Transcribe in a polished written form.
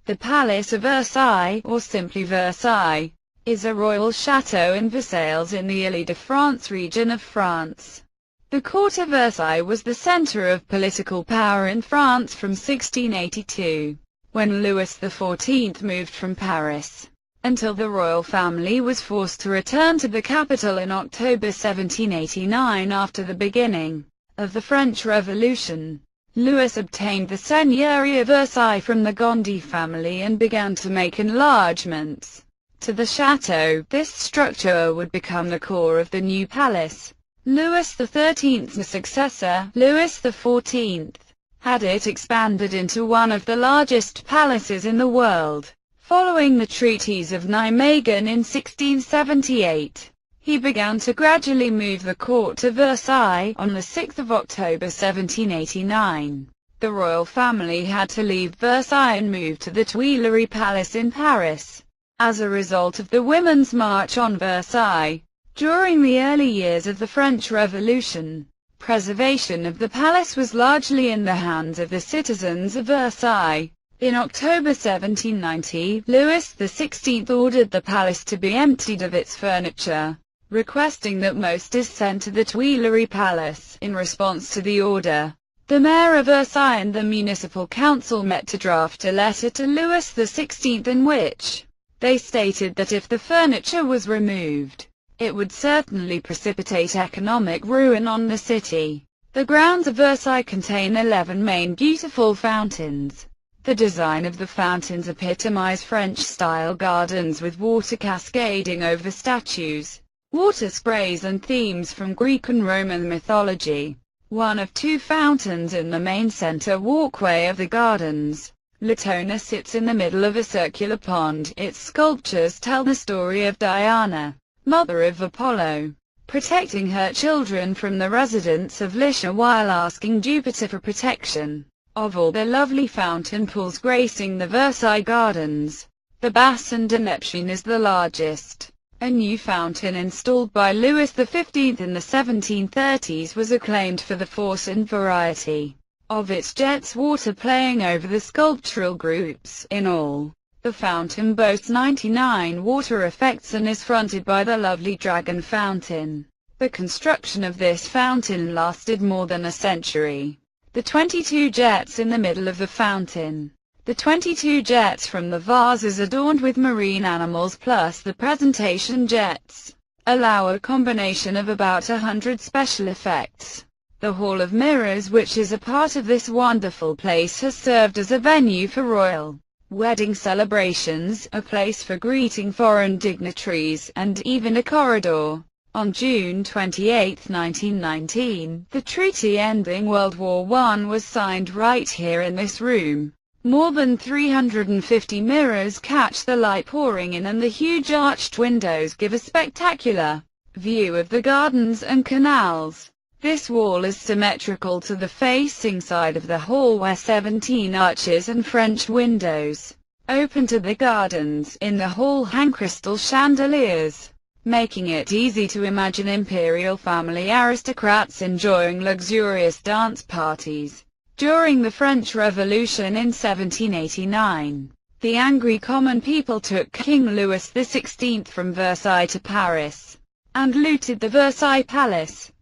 The Palace of Versailles, or simply Versailles, is a royal chateau in Versailles in the Île-de-France region of France. The court of Versailles was the center of political power in France from 1682, when Louis XIV moved from Paris, until the royal family was forced to return to the capital in October 1789 after the beginning of the French Revolution. Louis obtained the seigneurie of Versailles from the Gondy family and began to make enlargements to the chateau. This structure would become the core of the new palace. Louis XIII's successor, Louis XIV, had it expanded into one of the largest palaces in the world. Following the treaties of Nijmegen in 1678, he began to gradually move the court to Versailles. On 6 October 1789, the royal family had to leave Versailles and move to the Tuileries Palace in Paris, as a result of the Women's March on Versailles. During the early years of the French Revolution, preservation of the palace was largely in the hands of the citizens of Versailles. In October 1790, Louis XVI ordered the palace to be emptied of its furniture, requesting that most is sent to the Tuileries Palace. In response to the order, the mayor of Versailles and the municipal council met to draft a letter to Louis XVI in which they stated that if the furniture was removed, it would certainly precipitate economic ruin on the city. The grounds of Versailles contain 11 main beautiful fountains. The design of the fountains epitomize French-style gardens with water cascading over statues, water sprays and themes from Greek and Roman mythology. One of two fountains in the main center walkway of the gardens, Latona, sits in the middle of a circular pond. Its sculptures tell the story of Diana, mother of Apollo, protecting her children from the residents of Lycia while asking Jupiter for protection. Of all the lovely fountain pools gracing the Versailles gardens, the Bassin de Neptune is the largest. A new fountain installed by Louis XV in the 1730s was acclaimed for the force and variety of its jets water playing over the sculptural groups. In all, the fountain boasts 99 water effects and is fronted by the lovely dragon fountain. The construction of this fountain lasted more than a century. The 22 jets in the middle of the fountain. The 22 jets from the vases adorned with marine animals plus the presentation jets allow a combination of about 100 special effects. The Hall of Mirrors, which is a part of this wonderful place, has served as a venue for royal wedding celebrations, a place for greeting foreign dignitaries, and even a corridor. On June 28, 1919, the treaty ending World War I was signed right here in this room. More than 350 mirrors catch the light pouring in, and the huge arched windows give a spectacular view of the gardens and canals. This wall is symmetrical to the facing side of the hall where 17 arches and French windows open to the gardens. In the hall hang crystal chandeliers, making it easy to imagine imperial family aristocrats enjoying luxurious dance parties. During the French Revolution in 1789, the angry common people took King Louis XVI from Versailles to Paris, and looted the Versailles Palace.